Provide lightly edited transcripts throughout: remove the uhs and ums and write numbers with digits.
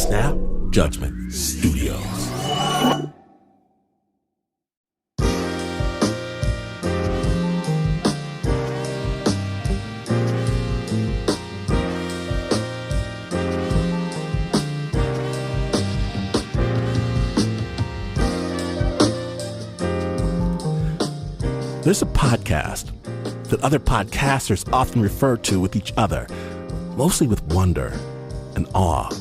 Snap Judgment Studios. There's a podcast that other podcasters often refer to with each other, mostly with wonder and awe.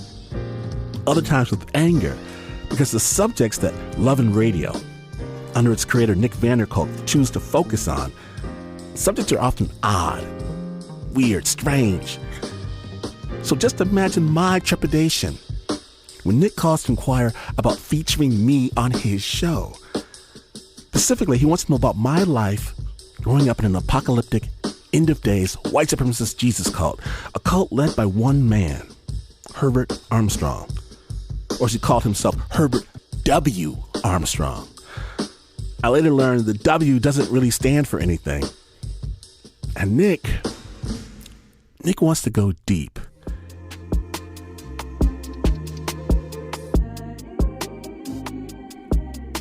Other times with anger, because the subjects that Love and Radio, under its creator Nick Kolk, choose to focus on, subjects are often odd, weird, strange. So just imagine my trepidation when Nick calls to inquire about featuring me on his show. Specifically, he wants to know about my life growing up in an apocalyptic, end-of-days, white supremacist Jesus cult, a cult led by one man, Herbert Armstrong. Or as he called himself, Herbert W. Armstrong. I later learned the W doesn't really stand for anything. And Nick wants to go deep.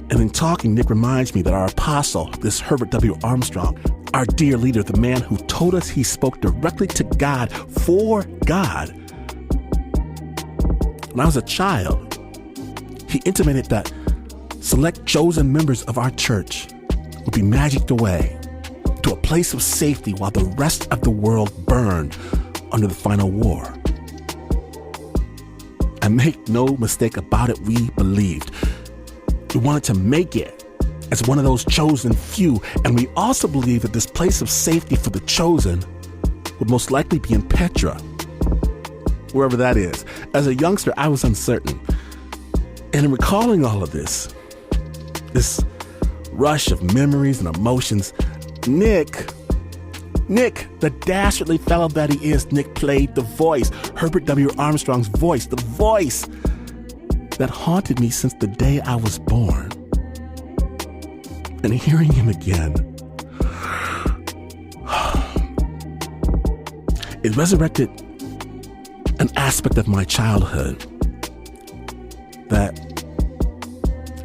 And in talking, Nick reminds me that our apostle, this Herbert W. Armstrong, our dear leader, the man who told us he spoke directly to God for God. When I was a child, he intimated that select chosen members of our church would be magicked away to a place of safety while the rest of the world burned under the final war. And make no mistake about it, we believed. We wanted to make it as one of those chosen few, and we also believed that this place of safety for the chosen would most likely be in Petra, wherever that is. As a youngster, I was uncertain. And in recalling all of this rush of memories and emotions, Nick, the dastardly fellow that he is, Nick played the voice, Herbert W. Armstrong's voice, the voice that haunted me since the day I was born. And hearing him again, it resurrected an aspect of my childhood that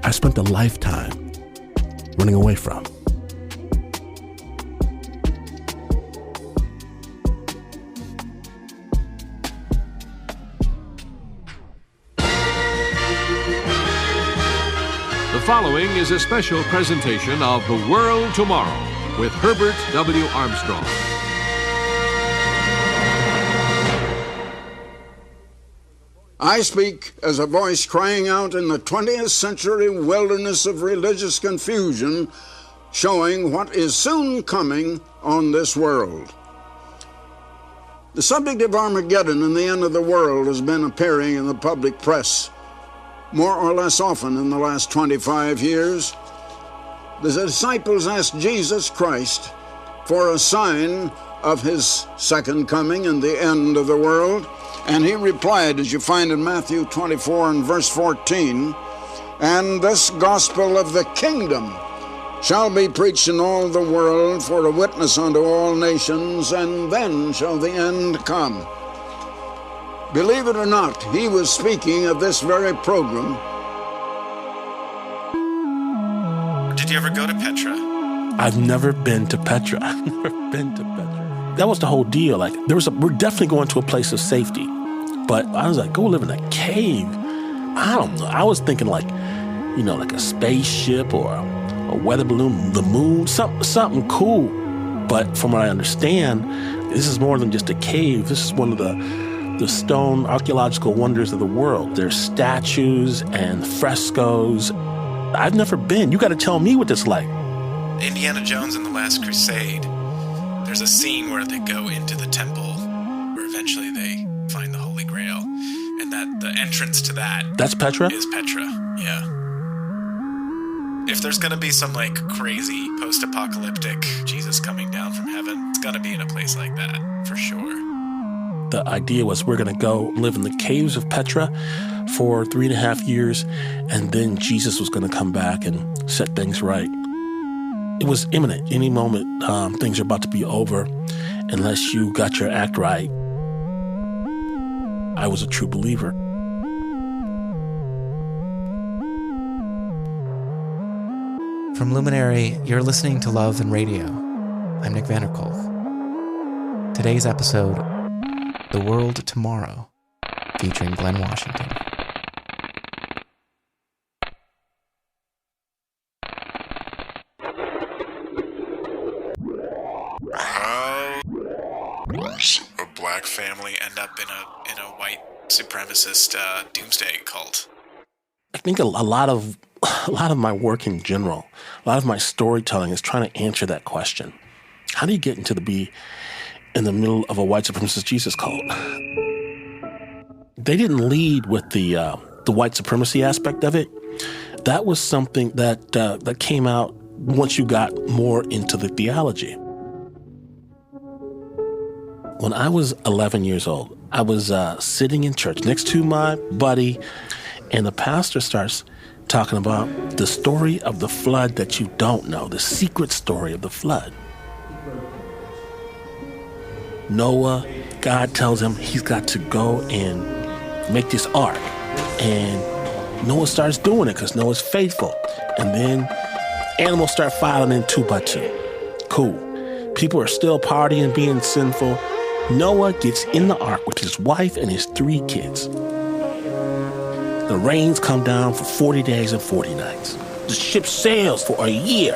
I spent a lifetime running away from. The following is a special presentation of The World Tomorrow with Herbert W. Armstrong. I speak as a voice crying out in the 20th century wilderness of religious confusion, showing what is soon coming on this world. The subject of Armageddon and the end of the world has been appearing in the public press more or less often in the last 25 years. The disciples asked Jesus Christ for a sign of his second coming and the end of the world, and he replied, as you find in Matthew 24 and verse 14, "And this gospel of the kingdom shall be preached in all the world for a witness unto all nations, and then shall the end come." Believe it or not, he was speaking of this very program. Did you ever go to Petra? I've never been to Petra. I've never been to Petra. That was the whole deal. Like, we're definitely going to a place of safety. But I was like, go live in a cave. I don't know. I was thinking like a spaceship or a weather balloon, the moon, something cool. But from what I understand, this is more than just a cave. This is one of the stone archaeological wonders of the world. There's statues and frescoes. I've never been. You got to tell me what it's like. Indiana Jones and the Last Crusade. There's a scene where they go into the temple, where eventually they find the Holy Grail, and that the entrance to that's Petra? Is Petra, yeah. If there's gonna be some like crazy post-apocalyptic Jesus coming down from heaven, it's gotta be in a place like that for sure. The idea was we're going to go live in the caves of Petra for 3.5 years, and then Jesus was going to come back and set things right. It was imminent. Any moment, things are about to be over unless you got your act right. I was a true believer. From Luminary, you're listening to Love and Radio. I'm Nick Kolk. Today's episode, The World Tomorrow, featuring Glynn Washington. How does a black family end up in a white supremacist doomsday cult? I think a lot of my work in general, a lot of my storytelling is trying to answer that question. How do you get into be in the middle of a white supremacist Jesus cult? They didn't lead with the white supremacy aspect of it. That was something that came out once you got more into the theology. When I was 11 years old, I was sitting in church next to my buddy, and the pastor starts talking about the story of the flood that you don't know, the secret story of the flood. Noah, God tells him he's got to go and make this ark. And Noah starts doing it because Noah's faithful. And then animals start filing in 2 by 2. Cool. People are still partying, being sinful. Noah gets in the ark with his wife and his 3 kids. The rains come down for 40 days and 40 nights. The ship sails for a year.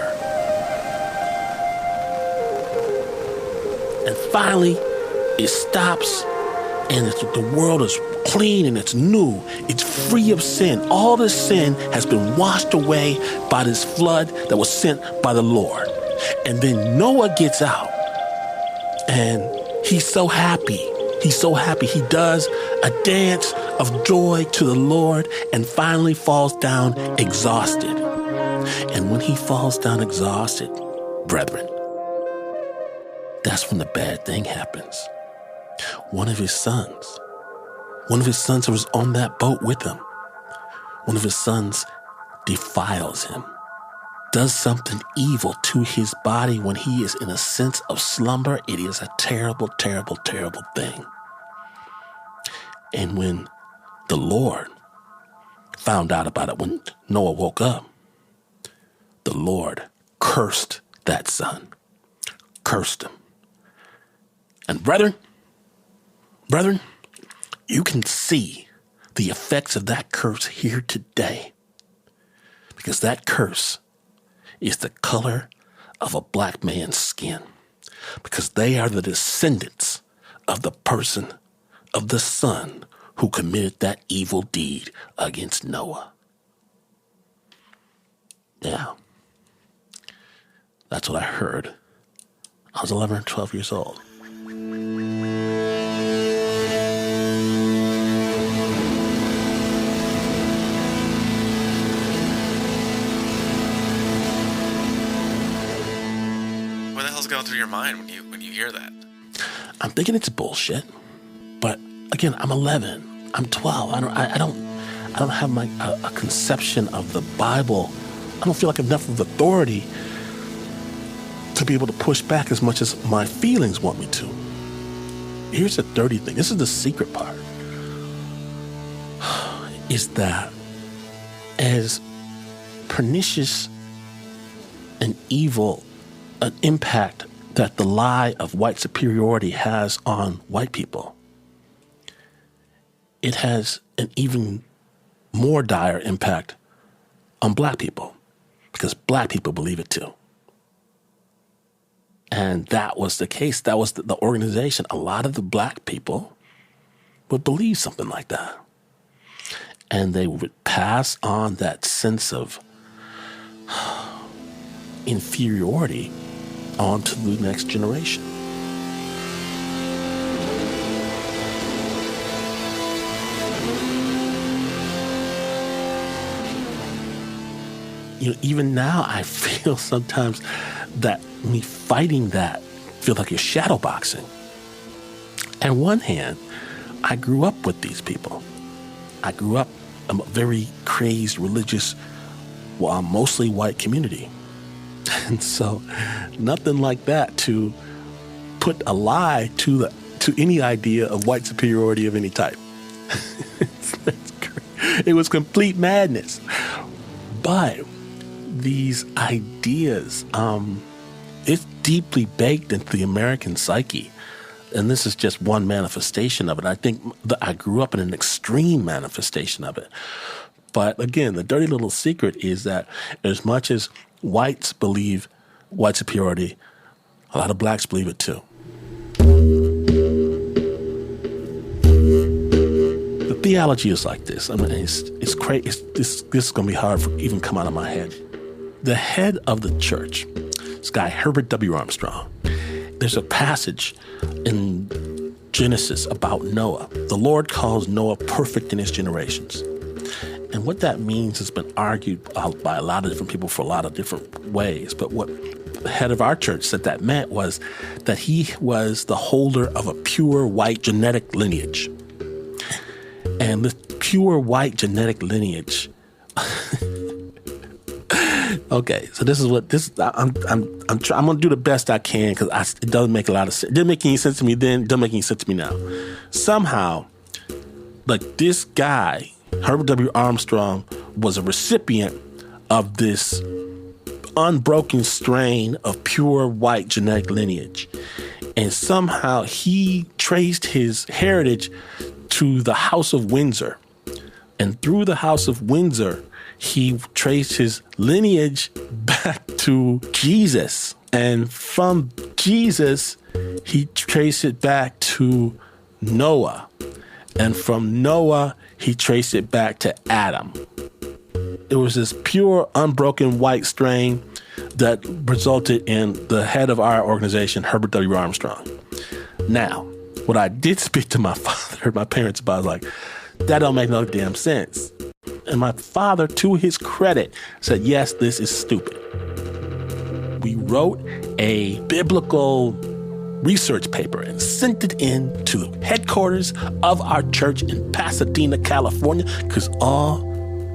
And finally, it stops, and the world is clean and it's new. It's free of sin. All this sin has been washed away by this flood that was sent by the Lord. And then Noah gets out, and he's so happy. He's so happy. He does a dance of joy to the Lord and finally falls down exhausted. And when he falls down exhausted, brethren, that's when the bad thing happens. One of his sons who was on that boat with him, one of his sons defiles him, does something evil to his body when he is in a sense of slumber. It is a terrible, terrible, terrible thing. And when the Lord found out about it, when Noah woke up, the Lord cursed that son, cursed him. And brethren, you can see the effects of that curse here today, because that curse is the color of a black man's skin, because they are the descendants of the person of the son who committed that evil deed against Noah. Yeah, that's what I heard. I was 11 or 12 years old. What the hell's going through your mind when you hear that? I'm thinking it's bullshit, but again, I'm 11. I'm 12. I don't have a conception of the Bible. I don't feel like enough of authority to be able to push back as much as my feelings want me to. Here's the dirty thing. This is the secret part. Is that as pernicious and evil an impact that the lie of white superiority has on white people, it has an even more dire impact on black people, because black people believe it too. And that was the case. That was the organization. A lot of the black people would believe something like that. And they would pass on that sense of inferiority on to the next generation. Even now, I feel sometimes that me fighting that feel like you're shadow boxing. On one hand, I grew up with these people. I grew up in a very crazed, religious, mostly white community. And so nothing like that to put a lie to any idea of white superiority of any type. It was complete madness. But these ideas. It's deeply baked into the American psyche. And this is just one manifestation of it. I think that I grew up in an extreme manifestation of it. But again, the dirty little secret is that as much as whites believe white superiority, a lot of blacks believe it too. The theology is like this. I mean, it's crazy. This is going to be hard for even come out of my head. The head of the church, this guy, Herbert W. Armstrong, there's a passage in Genesis about Noah. The Lord calls Noah perfect in his generations. And what that means has been argued by a lot of different people for a lot of different ways. But what the head of our church said that meant was that he was the holder of a pure white genetic lineage. And this pure white genetic lineage. Okay, so this is what this. I'm gonna do the best I can because it doesn't make a lot of sense. It didn't make any sense to me then. It doesn't make any sense to me now. Somehow, like this guy, Herbert W. Armstrong, was a recipient of this unbroken strain of pure white genetic lineage, and somehow he traced his heritage to the House of Windsor, and through the House of Windsor, he traced his lineage back to Jesus. And from Jesus, he traced it back to Noah. And from Noah, he traced it back to Adam. It was this pure, unbroken white strain that resulted in the head of our organization, Herbert W. Armstrong. Now, what I did speak to my father, my parents about, was like, that don't make no damn sense. And my father, to his credit, said, yes, this is stupid. We wrote a biblical research paper and sent it in to the headquarters of our church in Pasadena, California, because all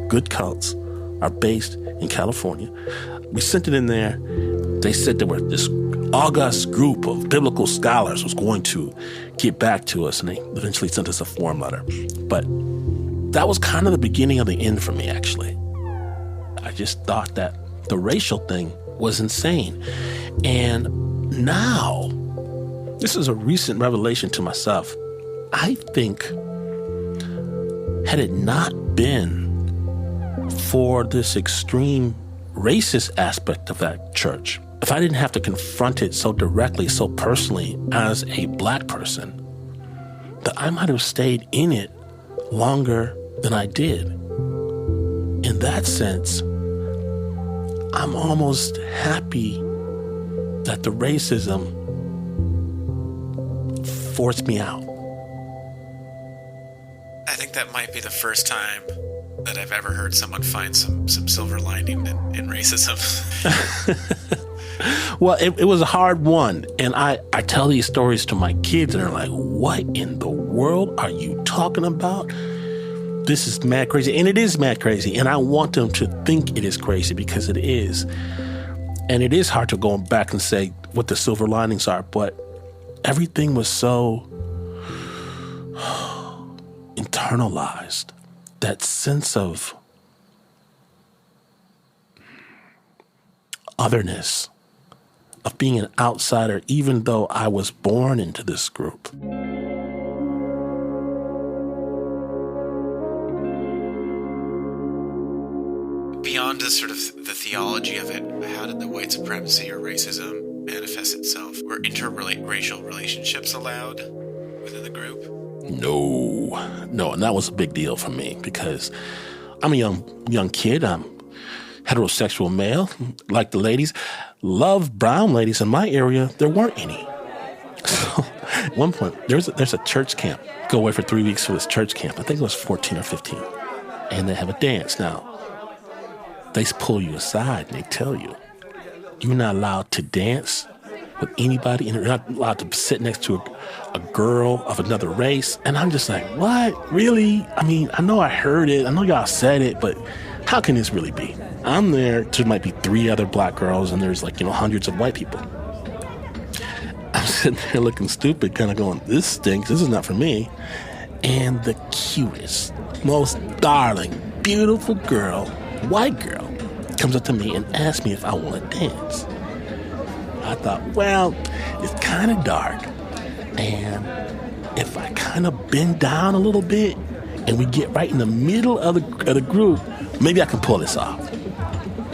good cults are based in California. We sent it in there. They said there were this august group of biblical scholars was going to get back to us, and they eventually sent us a form letter. But that was kind of the beginning of the end for me, actually. I just thought that the racial thing was insane. And now, this is a recent revelation to myself. I think, had it not been for this extreme racist aspect of that church, if I didn't have to confront it so directly, so personally as a black person, that I might have stayed in it longer than I did. In that sense, I'm almost happy that the racism forced me out. I think that might be the first time that I've ever heard someone find some silver lining in racism. Well, it was a hard one. And I tell these stories to my kids and they're like, what in the world are you talking about? This is mad crazy. And it is mad crazy. And I want them to think it is crazy because it is. And it is hard to go back and say what the silver linings are. But everything was so internalized. That sense of otherness, of being an outsider, even though I was born into this group. Beyond the sort of the theology of it, how did the white supremacy or racism manifest itself? Were interracial relationships allowed within the group? No, and that was a big deal for me because I'm a young kid. I'm heterosexual male, like the ladies. Love brown ladies in my area. There weren't any. So at one point, there's a church camp. Go away for 3 weeks for this church camp. I think it was 14 or 15. And they have a dance. Now, they pull you aside and they tell you, you're not allowed to dance with anybody, and you're not allowed to sit next to a girl of another race. And I'm just like, what? Really? I mean, I know I heard it. I know y'all said it, but how can this really be? I'm there. There might be 3 other black girls, and there's hundreds of white people. I'm sitting there looking stupid, kind of going, this stinks. This is not for me. And the cutest, most darling, beautiful girl, white girl, comes up to me and asks me if I want to dance. I thought, well, it's kind of dark, and if I kind of bend down a little bit and we get right in the middle of the group, maybe I can pull this off,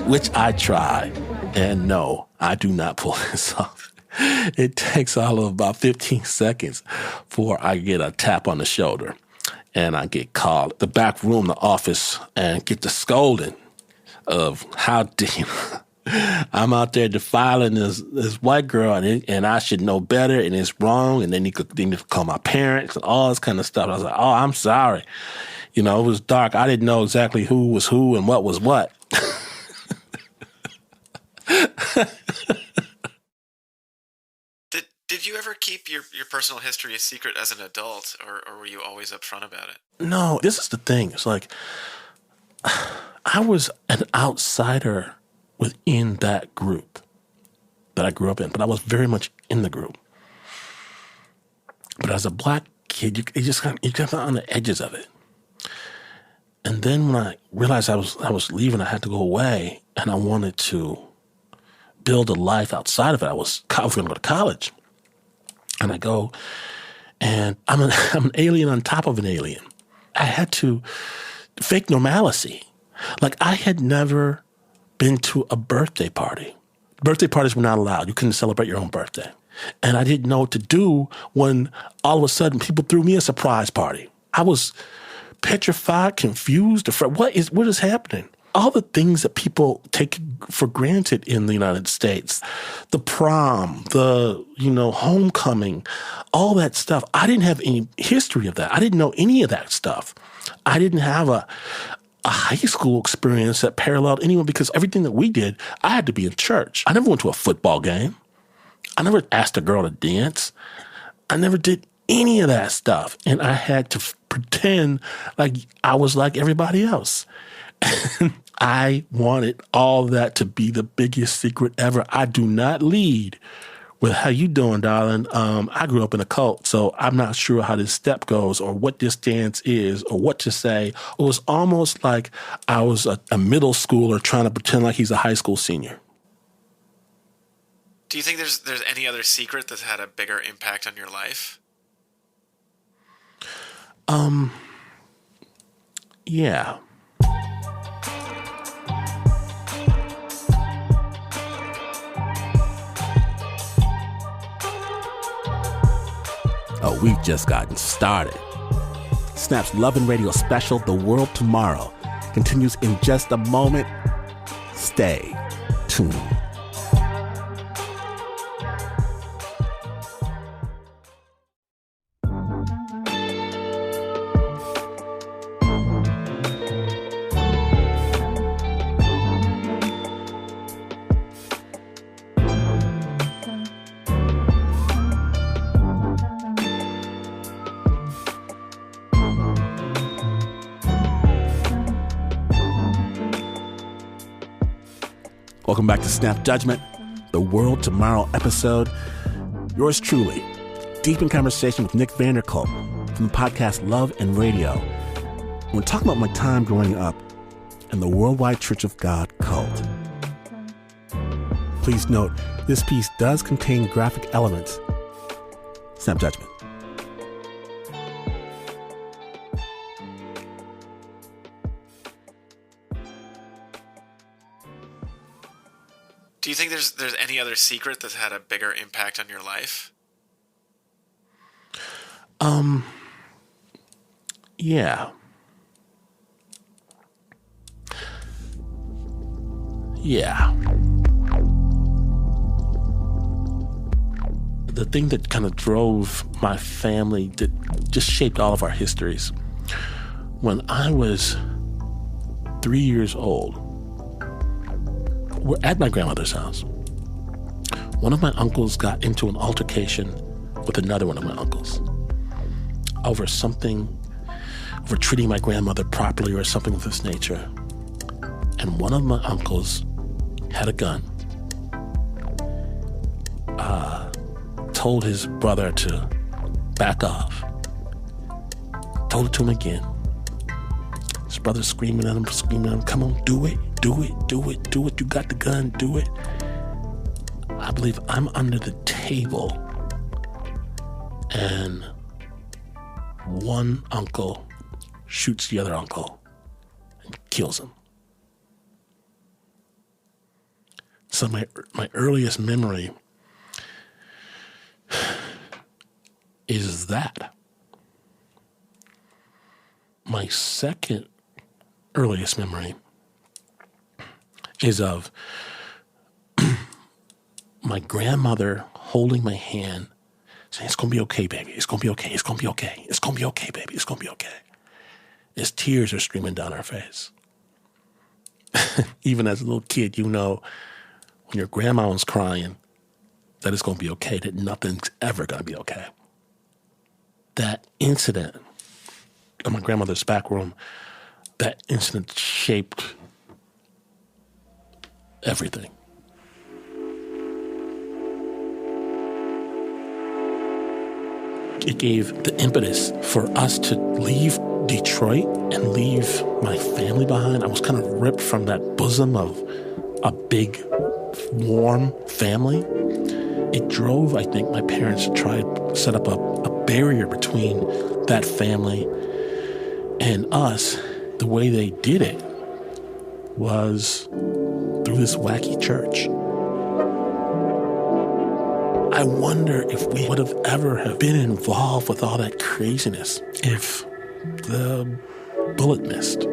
which I try, and no, I do not pull this off. It takes all of about 15 seconds before I get a tap on the shoulder, and I get called to the back room, the office, and get the scolding of how I'm out there defiling this white girl, and I should know better, and it's wrong, and then you could call my parents and all this kind of stuff. I was like, oh, I'm sorry. It was dark. I didn't know exactly who was who and what was what. Did you ever keep your personal history a secret as an adult, or were you always upfront about it? No, this is the thing. It's like I was an outsider within that group that I grew up in, but I was very much in the group. But as a black kid, you got on the edges of it. And then when I realized I was leaving, I had to go away, and I wanted to build a life outside of it. I was going to go to college. And I go, and I'm an alien on top of an alien. I had to fake normalcy. Like, I had never been to a birthday party. Birthday parties were not allowed. You couldn't celebrate your own birthday. And I didn't know what to do when all of a sudden people threw me a surprise party. I was petrified, confused, afraid. What is happening? All the things that people take for granted in the United States, the prom, the, homecoming, all that stuff. I didn't have any history of that. I didn't know any of that stuff. I didn't have a high school experience that paralleled anyone, because everything that we did, I had to be in church. I never went to a football game. I never asked a girl to dance. I never did any of that stuff. And I had to pretend like I was like everybody else. I wanted all that to be the biggest secret ever. I do not lead with "how you doing, darling?" I grew up in a cult, so I'm not sure how this step goes or what this dance is or what to say. It was almost like I was a middle schooler trying to pretend like he's a high school senior. Do you think there's any other secret that's had a bigger impact on your life? Yeah. Oh, we've just gotten started. Snap's Love and Radio special, The World Tomorrow, continues in just a moment. Stay tuned. Welcome back to Snap Judgment, the World Tomorrow episode. Yours truly, deep in conversation with Nick Vander Kolk from the podcast Love and Radio. We're talking about my time growing up in the Worldwide Church of God cult. Please note, this piece does contain graphic elements. Snap Judgment. Do you think there's any other secret that's had a bigger impact on your life? Yeah. The thing that kind of drove my family, that just shaped all of our histories. When I was 3 years old, we're at my grandmother's house. One of my uncles got into an altercation with another one of my uncles over treating my grandmother properly or something of this nature. And one of my uncles had a gun, told his brother to back off, told it to him again. His brother screaming at him, come on, do it. do it. You got the gun, do it. I believe I'm under the table and one uncle shoots the other uncle and kills him. So my earliest memory is that. My second earliest memory is of my grandmother holding my hand, saying, "It's going to be okay, baby. It's going to be okay. It's going to be okay. It's going to be okay, baby. It's going to be okay." As tears are streaming down her face. Even as a little kid, you know, when your grandma was crying, that it's going to be okay, that nothing's ever going to be okay. That incident in my grandmother's back room, that incident shaped everything. It gave the impetus for us to leave Detroit and leave my family behind. I was kind of ripped from that bosom of a big, warm family. It drove, I think, my parents to try to set up a barrier between that family and us. The way they did it was through this wacky church. I wonder if we would have ever have been involved with all that craziness if the bullet missed.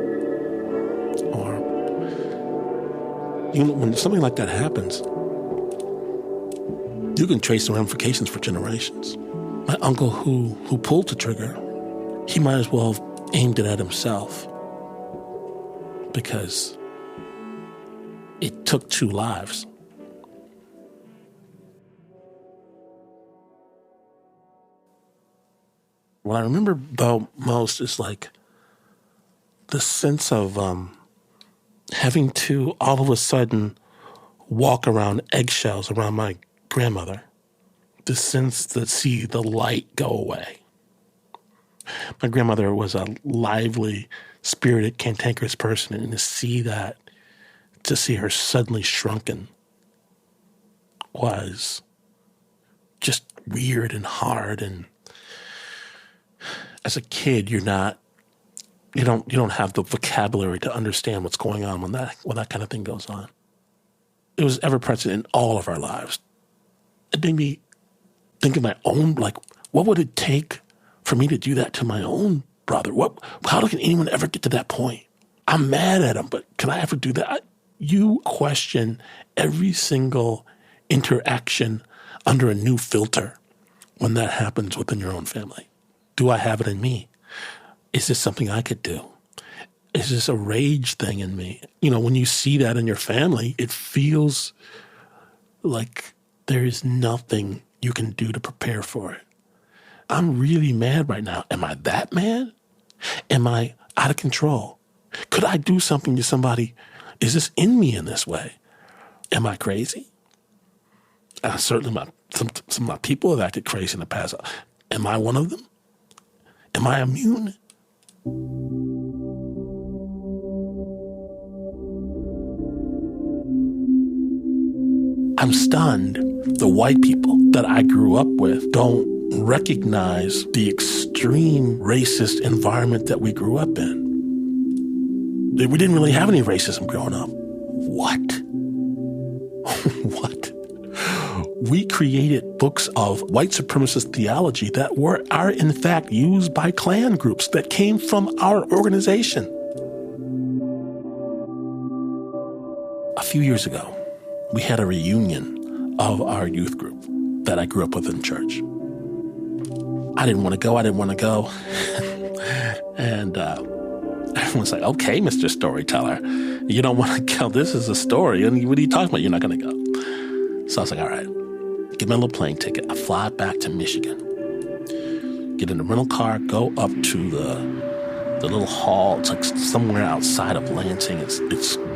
Or, you know, when something like that happens, you can trace the ramifications for generations. My uncle who pulled the trigger, he might as well have aimed it at himself because it took 2 lives. What I remember though most is like the sense of having to all of a sudden walk around eggshells around my grandmother. The sense to see the light go away. My grandmother was a lively, spirited, cantankerous person, and to see her suddenly shrunken was just weird and hard. And as a kid, you don't have the vocabulary to understand what's going on when that kind of thing goes on. It was ever present in all of our lives. It made me think of my own, like, what would it take for me to do that to my own brother? How can anyone ever get to that point? I'm mad at him, but can I ever do that? You question every single interaction under a new filter when that happens within your own family. Do I have it in me? Is this something I could do? Is this a rage thing in me? You know, when you see that in your family, it feels like there is nothing you can do to prepare for it. I'm really mad right now. Am I that mad? Am I out of control? Could I do something to somebody? Is this in me in this way? Am I crazy? Certainly some of my people have acted crazy in the past. Am I one of them? Am I immune? I'm stunned. The white people that I grew up with don't recognize the extreme racist environment that we grew up in. We didn't really have any racism growing up. What? What? We created books of white supremacist theology that are in fact used by Klan groups that came from our organization. A few years ago, we had a reunion of our youth group that I grew up with in church. I didn't want to go. And everyone's like, okay, Mr. Storyteller, you don't want to go. This is a story. And what are you talking about? You're not going to go. So I was like, all right, give me a little plane ticket. I fly back to Michigan, get in the rental car, go up to the little hall. It's like somewhere outside of Lansing. It's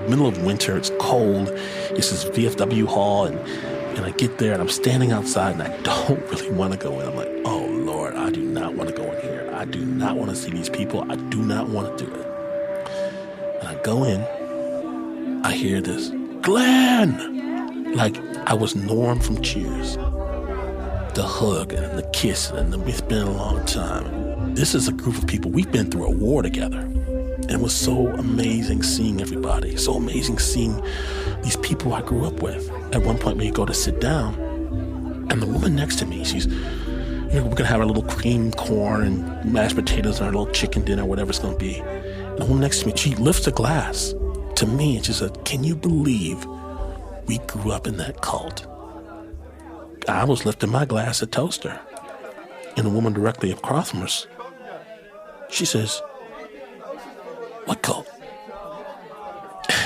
middle of winter. It's cold. It's this VFW hall. And I get there and I'm standing outside and I don't really want to go in. I'm like, oh, Lord, I do not want to go in here. I do not want to see these people. I do not want to do it. And I go in. I hear this, Glynn! Like I was Norm from Cheers. The hug and the kiss and it's been a long time. This is a group of people, we've been through a war together. And it was so amazing seeing everybody, so amazing seeing these people I grew up with. At one point we go to sit down, and the woman next to me, she's, we're going to have our little cream corn and mashed potatoes and our little chicken dinner, whatever it's going to be. And the woman next to me, she lifts a glass to me and she said, can you believe we grew up in that cult? I was lifting my glass to toast her. And the woman directly across from us, she says, what cult?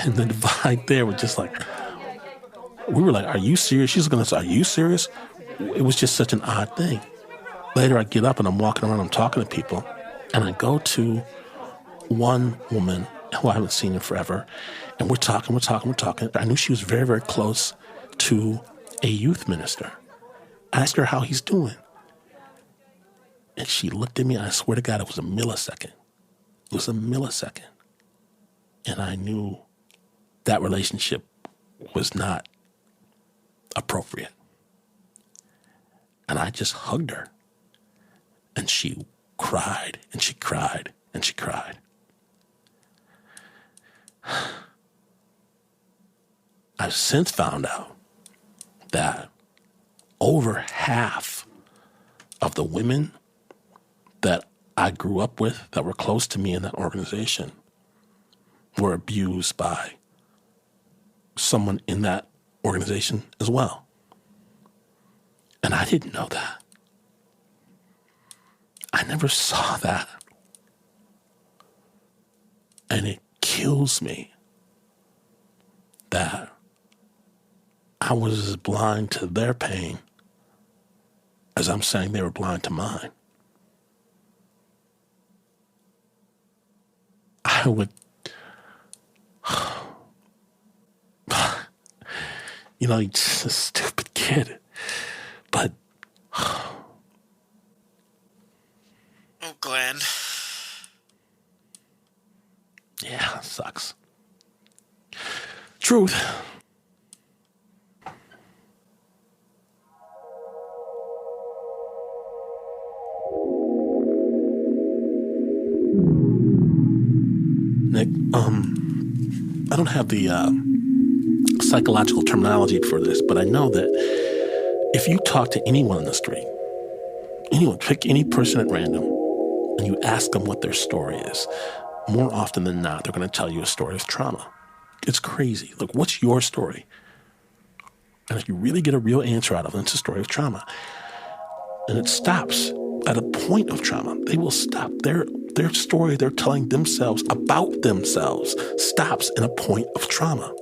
And the divide there was just like, we were like, are you serious? She's going to say, are you serious? It was just such an odd thing. Later I get up and I'm walking around, I'm talking to people, and I go to one woman who I haven't seen in forever, and we're talking. I knew she was very, very close to a youth minister. I asked her how he's doing. And she looked at me, and I swear to God, it was a millisecond. It was a millisecond. And I knew that relationship was not appropriate. And I just hugged her. And she cried, and she cried, and she cried. I've since found out that over half of the women that I grew up with that were close to me in that organization were abused by someone in that organization as well. And I didn't know that. I never saw that. And it kills me that I was as blind to their pain as I'm saying they were blind to mine. I would, you're just a stupid kid, but. Oh, Glynn. Yeah, it sucks. Truth. Nick, I don't have the psychological terminology for this, but I know that if you talk to anyone on the street, anyone, pick any person at random, and you ask them what their story is, more often than not, they're going to tell you a story of trauma. It's crazy. Look, what's your story? And if you really get a real answer out of them, it's a story of trauma. And it stops at a point of trauma. They will stop. Their story they're telling themselves about themselves stops in a point of trauma.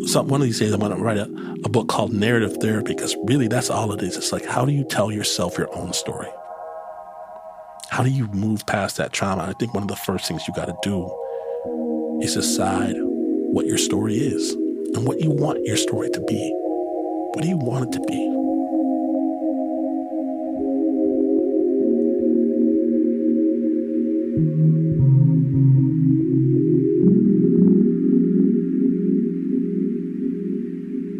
So one of these days I'm going to write a book called Narrative Therapy, because really that's all it is. It's like, how do you tell yourself your own story? How do you move past that trauma? I think one of the first things you got to do is decide what your story is and what you want your story to be. What do you want it to be?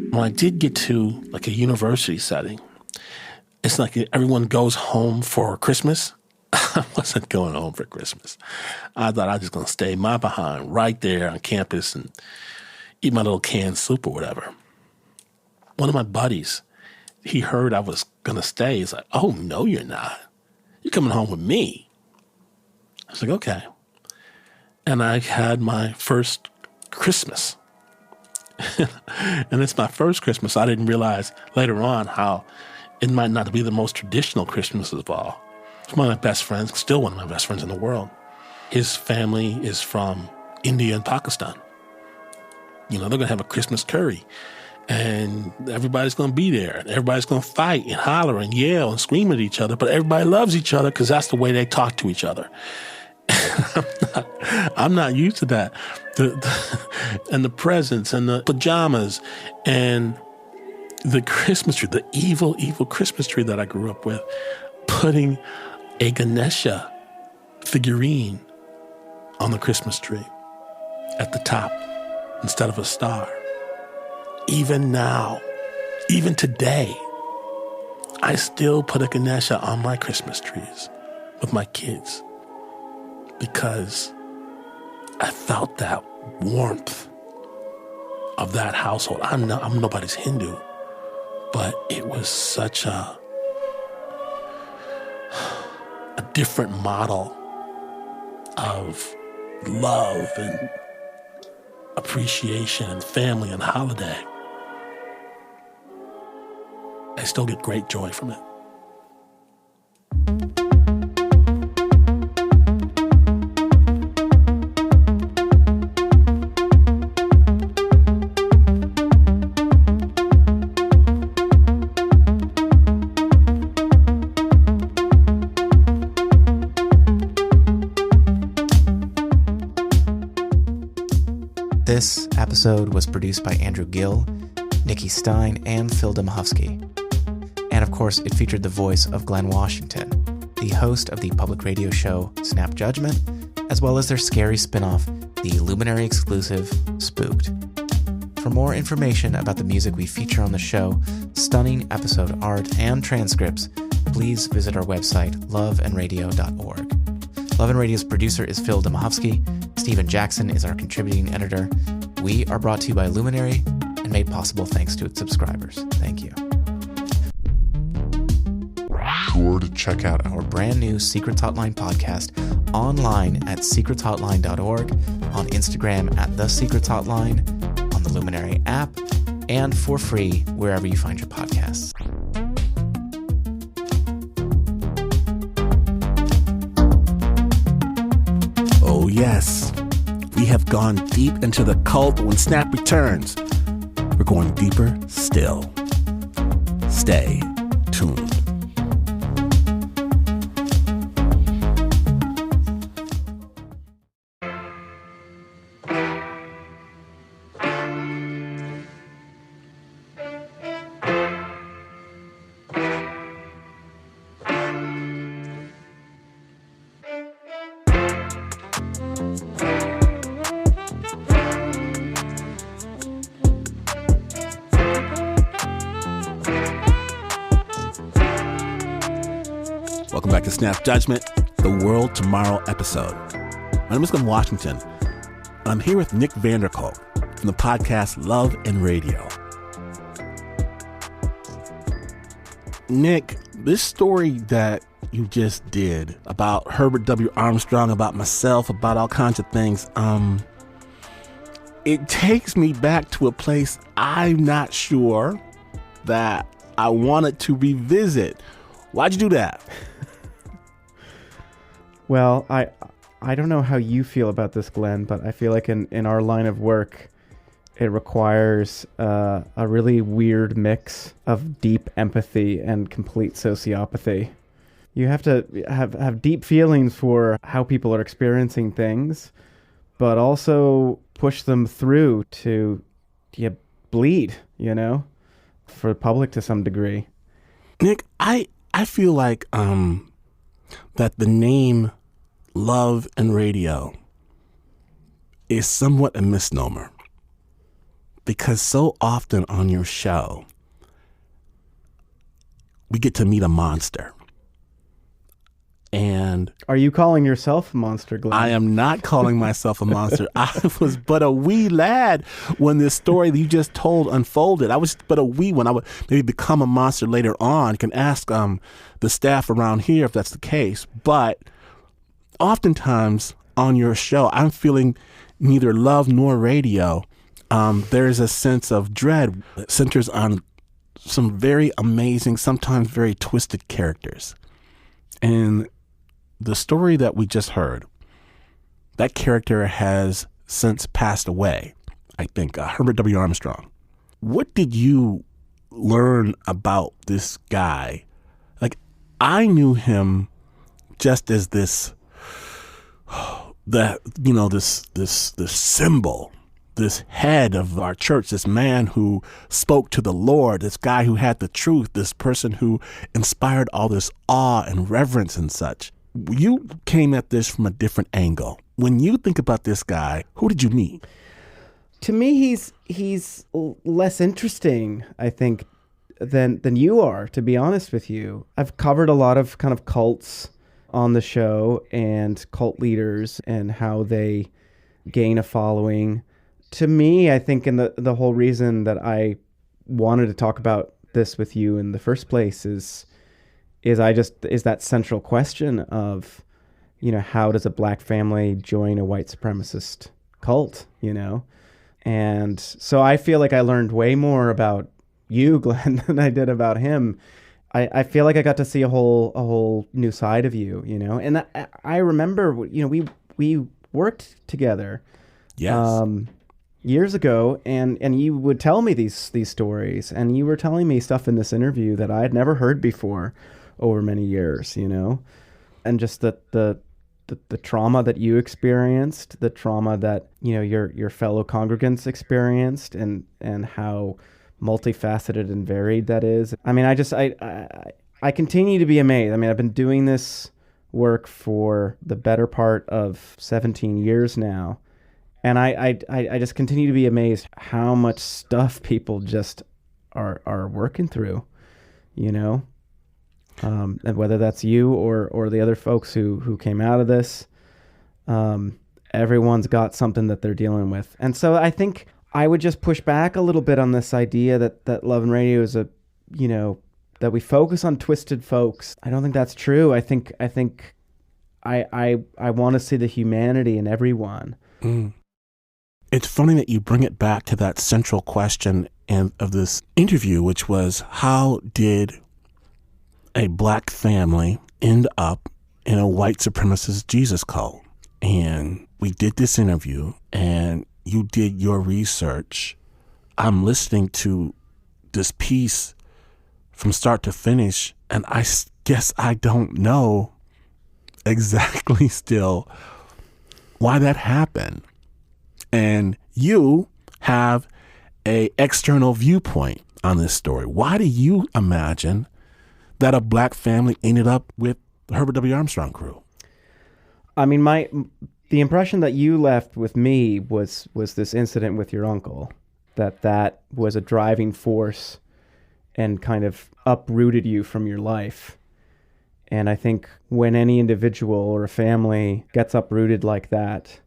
When I did get to like a university setting, it's like everyone goes home for Christmas. I wasn't going home for Christmas. I thought I was just going to stay my behind right there on campus and eat my little canned soup or whatever. One of my buddies, he heard I was going to stay. He's like, oh, no, you're not. You're coming home with me. I was like, okay. And I had my first Christmas. And it's my first Christmas. I didn't realize later on how it might not be the most traditional Christmas of all. It's one of my best friends, still one of my best friends in the world. His family is from India and Pakistan. They're going to have a Christmas curry. And everybody's going to be there. And everybody's going to fight and holler and yell and scream at each other. But everybody loves each other because that's the way they talk to each other. I'm not used to that. And the presents and the pajamas and the Christmas tree, the evil, evil Christmas tree that I grew up with, putting a Ganesha figurine on the Christmas tree. at the top instead of a star. Even now, even today, I still put a Ganesha on my Christmas trees with my kids because I felt that warmth of that household. I'm nobody's Hindu, but it was such a different model of love and appreciation and family and holiday. I still get great joy from it. This episode was produced by Andrew Gill, Nicki Stein, and Phil Dmochowski. And of course, it featured the voice of Glynn Washington, the host of the public radio show Snap Judgment, as well as their scary spin-off, the Luminary exclusive Spooked. For more information about the music we feature on the show, stunning episode art, and transcripts, please visit our website, loveandradio.org. Love and Radio's producer is Phil Dmochowski. Stephen Jackson is our contributing editor. We are brought to you by Luminary and made possible thanks to its subscribers. Thank you. Sure to check out our brand new Secrets Hotline podcast online at secretshotline.org, on Instagram at The Secrets Hotline, on the Luminary app, and for free wherever you find your podcasts. Oh yes, we have gone deep into the cult. When Snap returns, we're going deeper still. Stay tuned. Welcome back to Snap Judgment, the World Tomorrow episode. My name is Glynn Washington, and I'm here with Nick Vanderkolk from the podcast Love and Radio. Nick, this story that you just did about Herbert W. Armstrong, about myself, about all kinds of things, it takes me back to a place I'm not sure that I wanted to revisit. Why'd you do that? Well, I don't know how you feel about this, Glenn, but I feel like in our line of work, it requires a really weird mix of deep empathy and complete sociopathy. You have to have deep feelings for how people are experiencing things, but also push them through to bleed, for the public to some degree. Nick, I feel like that the name Love and Radio is somewhat a misnomer, because so often on your show we get to meet a monster. And are you calling yourself a monster, Glenn? I am not calling myself a monster. I was but a wee lad when this story that you just told unfolded. I was but a wee when I would maybe become a monster later on. You can ask the staff around here if that's the case. But oftentimes on your show, I'm feeling neither love nor radio. There's a sense of dread that centers on some very amazing, sometimes very twisted characters. And the story that we just heard, that character has since passed away, I think, Herbert W. Armstrong. What did you learn about this guy? Like, I knew him just as this symbol, this head of our church, this man who spoke to the Lord, this guy who had the truth, this person who inspired all this awe and reverence and such. You came at this from a different angle. When you think about this guy, who did you meet? To me, he's less interesting, I think, than you are, to be honest with you. I've covered a lot of kind of cults on the show and cult leaders and how they gain a following. To me, I think in the whole reason that I wanted to talk about this with you in the first place is that central question of, how does a black family join a white supremacist cult, And so I feel like I learned way more about you, Glynn, than I did about him. I feel like I got to see a whole new side of you, And I remember, we worked together, Yes, years ago, and you would tell me these stories, and you were telling me stuff in this interview that I had never heard before over many years, and just the trauma that you experienced, the trauma that your fellow congregants experienced, and how multifaceted and varied that is. I mean, I continue to be amazed. I mean, I've been doing this work for the better part of 17 years now, and I just continue to be amazed how much stuff people just are working through, and whether that's you or the other folks who came out of this, everyone's got something that they're dealing with. And so I think I would just push back a little bit on this idea that Love and Radio is that we focus on twisted folks. I don't think that's true. I think I want to see the humanity in everyone. Mm. It's funny that you bring it back to that central question of this interview, which was, how did a black family end up in a white supremacist Jesus cult? And we did this interview, and you did your research. I'm listening to this piece from start to finish, and I guess I don't know exactly still why that happened. And you have a external viewpoint on this story. Why do you imagine that a black family ended up with the Herbert W. Armstrong crew? I mean, the impression that you left with me was this incident with your uncle, that was a driving force and kind of uprooted you from your life. And I think when any individual or a family gets uprooted like that,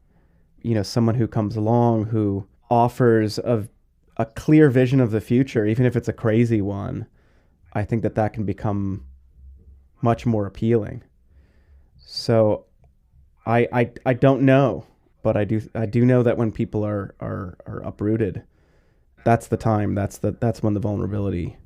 someone who comes along who offers a clear vision of the future, even if it's a crazy one, I think that can become much more appealing. So I don't know, but I do know that when people are uprooted, that's the time. That's when the vulnerability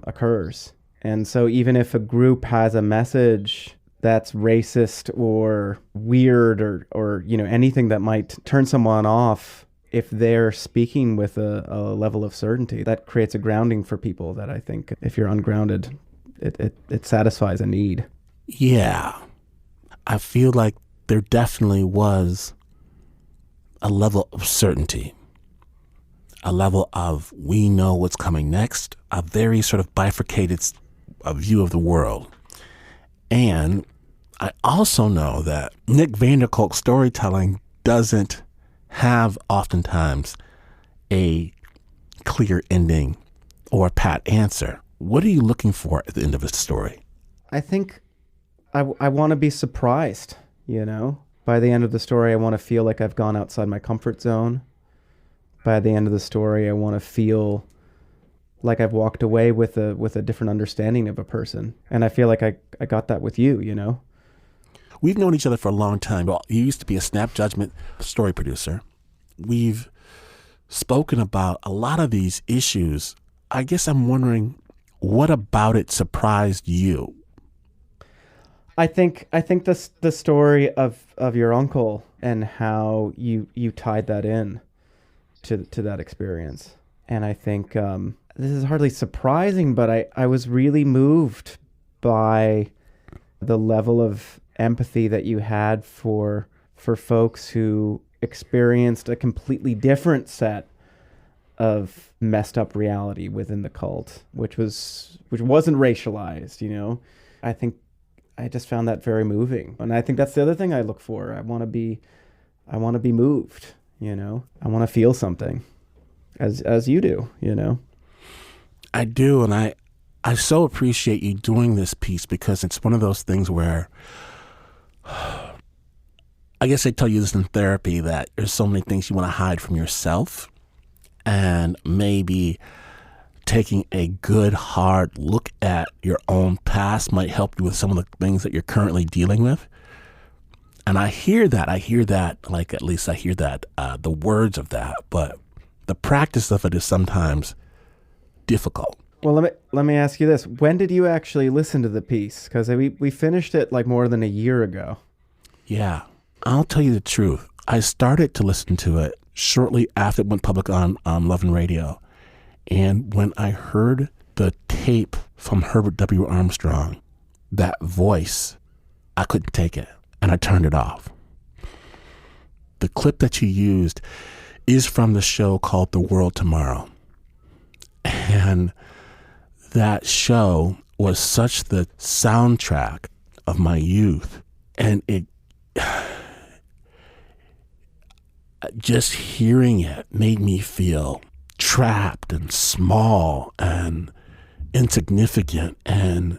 occurs. And so even if a group has a message that's racist or weird or anything that might turn someone off, if they're speaking with a level of certainty, that creates a grounding for people that I think if you're ungrounded, it satisfies a need. Yeah. I feel like there definitely was a level of certainty, a level of we know what's coming next, a very sort of bifurcated view of the world. And I also know that Nick Vanderkolk's storytelling doesn't have oftentimes a clear ending or a pat answer. What are you looking for at the end of a story? I think I want to be surprised, By the end of the story, I want to feel like I've gone outside my comfort zone. By the end of the story, I want to feel like I've walked away with a different understanding of a person. And I feel like I got that with you, We've known each other for a long time. Well, you used to be a Snap Judgment story producer. We've spoken about a lot of these issues. I guess I'm wondering, what about it surprised you? I think the story of your uncle and how you tied that in to that experience. And I think this is hardly surprising, but I was really moved by the level of empathy that you had for folks who experienced a completely different set of messed up reality within the cult, which wasn't racialized, I think I just found that very moving. And I think that's the other thing I look for. I want to be moved, you know. I want to feel something as you do, you know. I do, and I so appreciate you doing this piece, because it's one of those things where I guess I tell you this in therapy, that there's so many things you want to hide from yourself, and maybe taking a good hard look at your own past might help you with some of the things that you're currently dealing with. And I hear that, like, at least I hear that, the words of that, but the practice of it is sometimes difficult. Well, let me ask you this. When did you actually listen to the piece? Because we finished it like more than a year ago. Yeah, I'll tell you the truth. I started to listen to it shortly after it went public on Love and Radio. And when I heard the tape from Herbert W. Armstrong, that voice, I couldn't take it, and I turned it off. The clip that you used is from the show called The World Tomorrow. And that show was such the soundtrack of my youth. And it, just hearing it made me feel trapped and small and insignificant, and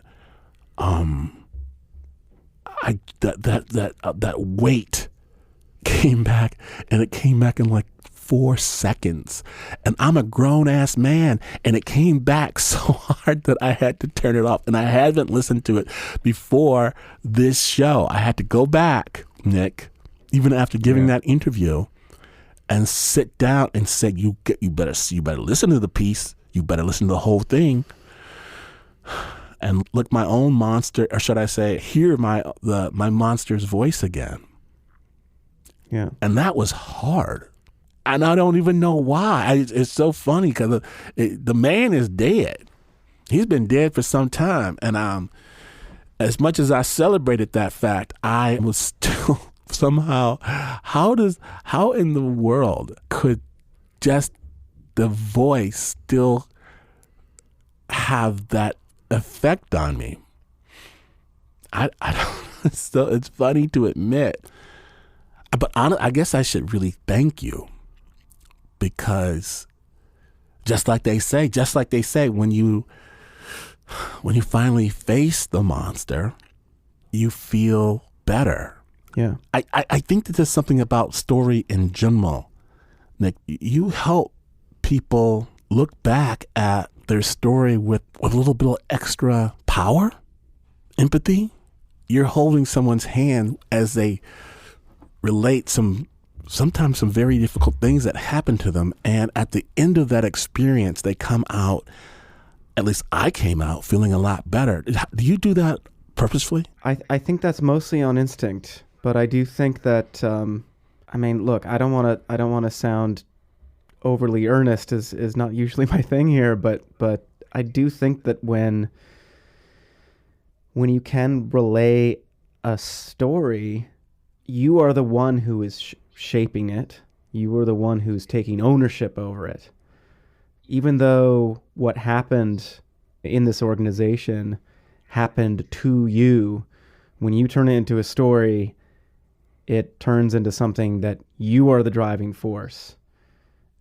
that weight came back, and it came back in like 4 seconds, and I'm a grown-ass man, and it came back so hard that I had to turn it off, and I haven't listened to it before this show. I had to go back, Nick, even after giving that interview, and sit down and say, you better listen to the piece, you better listen to the whole thing, and look my own monster, or should I say, hear my monster's voice again. Yeah, and that was hard. And I don't even know why. It's so funny, because the man is dead. He's been dead for some time. And as much as I celebrated that fact, I was still somehow, how in the world could just the voice still have that effect on me? I don't, so it's funny to admit. But I guess I should really thank you. Because just like they say, when you finally face the monster, you feel better. Yeah. I think that there's something about story in general, Nick. You help people look back at their story with a little bit of extra power, empathy. You're holding someone's hand as they relate sometimes some very difficult things that happen to them. And at the end of that experience, they come out, at least I came out, feeling a lot better. Do you do that purposefully? I think that's mostly on instinct, but I do think that, I mean, look, I don't want to sound overly earnest, is not usually my thing here, but I do think that when you can relay a story, you are the one who is shaping it. You are the one who's taking ownership over it. Even though what happened in this organization happened to you, when you turn it into a story, it turns into something that you are the driving force.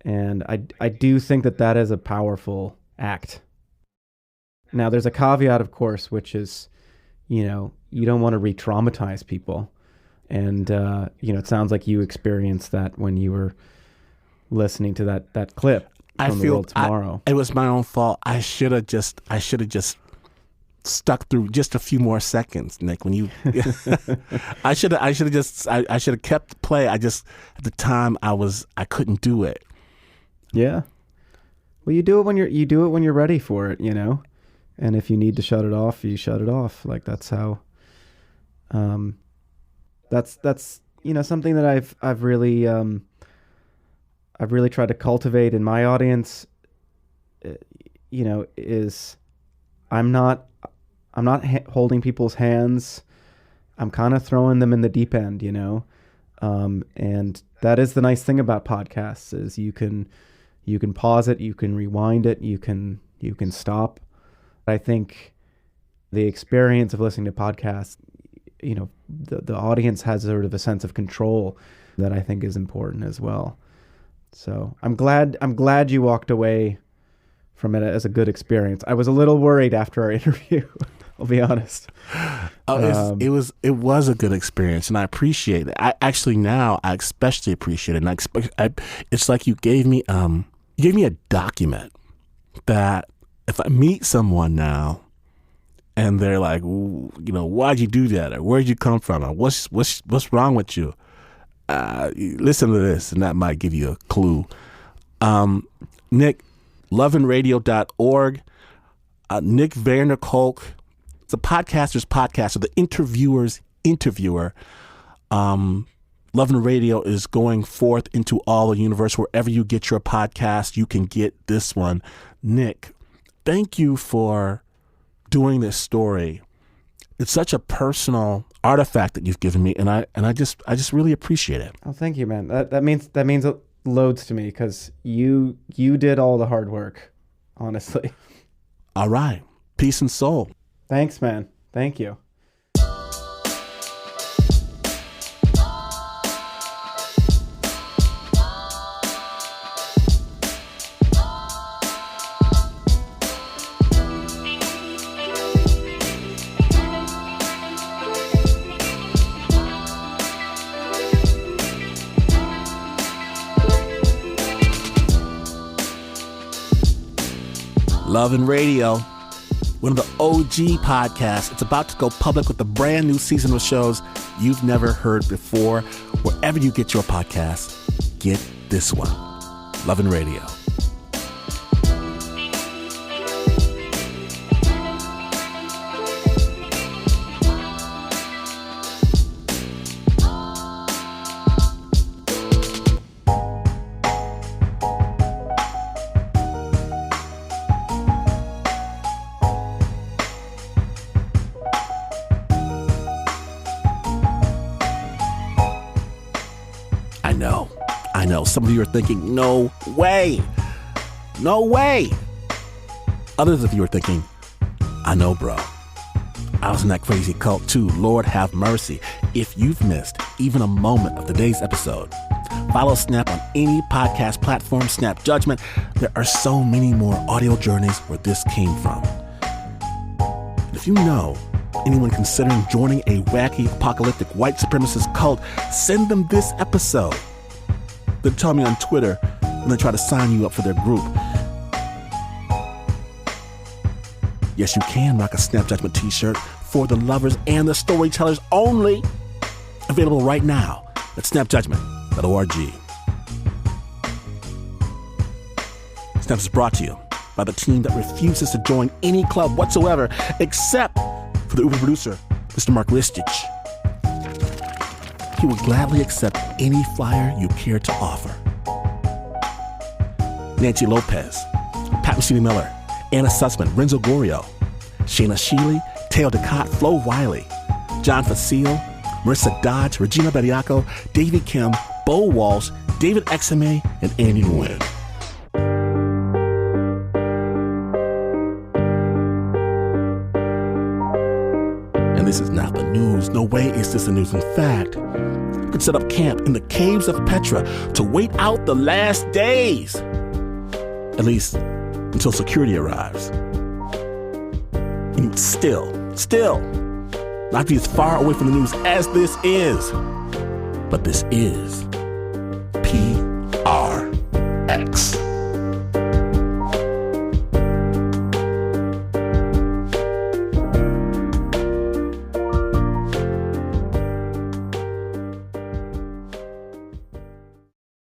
And I do think that is a powerful act. Now, there's a caveat, of course, which is, you don't want to re-traumatize people. And, it sounds like you experienced that when you were listening to that clip from The World Tomorrow. It was my own fault. I should have just stuck through just a few more seconds, Nick. When you, I should have kept play. At the time I couldn't do it. Yeah. Well, you do it when you're ready for it, and if you need to shut it off, you shut it off. Like, that's how, that's something that I've really tried to cultivate in my audience. Is I'm not holding people's hands. I'm kind of throwing them in the deep end, and that is the nice thing about podcasts, is you can pause it, you can rewind it, you can stop. I think the experience of listening to podcasts, the audience has sort of a sense of control that I think is important as well. So I'm glad you walked away from it as a good experience. I was a little worried after our interview. I'll be honest. It was a good experience, and I appreciate it. I especially appreciate it. And it's like you gave me a document that if I meet someone now, and they're like, why'd you do that, or where'd you come from, or what's wrong with you? Listen to this, and that might give you a clue. Nick, loveandradio.org. Nick Werner Kolk. It's a podcaster's podcaster, the interviewer's interviewer. Love and Radio is going forth into all the universe. Wherever you get your podcast, you can get this one. Nick, thank you for doing this story. It's such a personal artifact that you've given me, and I just really appreciate it. Oh, thank you, man. That means loads to me, because you did all the hard work, honestly. All right. Peace and soul. Thanks, man. Thank you. Love and Radio, one of the OG podcasts. It's about to go public with a brand new season of shows you've never heard before. Wherever you get your podcasts, get this one. Love and Radio. I know. Some of you are thinking, no way. No way. Others of you are thinking, I know, bro. I was in that crazy cult too. Lord have mercy. If you've missed even a moment of today's episode, follow Snap on any podcast platform, Snap Judgment. There are so many more audio journeys where this came from. And if you know anyone considering joining a wacky, apocalyptic, white supremacist cult, send them this episode. They'll tell me on Twitter and then try to sign you up for their group. Yes, you can rock a Snap Judgment t-shirt for the lovers and the storytellers only. Available right now at snapjudgment.org. Snap is brought to you by the team that refuses to join any club whatsoever except for the Uber producer, Mr. Mark Listich. He will gladly accept any flyer you care to offer. Nancy Lopez, Pat Messina-Miller, Anna Sussman, Renzo Gorio, Shayna Sheely, Teo Ducot, Flo Wiley, John Facile, Marissa Dodge, Regina Bediaco, Davey Kim, Bo Walsh, David Exame, and Andy Nguyen. And this is not the news. No way is this the news. In fact, you could set up camp in the caves of Petra to wait out the last days. At least until security arrives. And still, not be as far away from the news as this is. But this is PRX.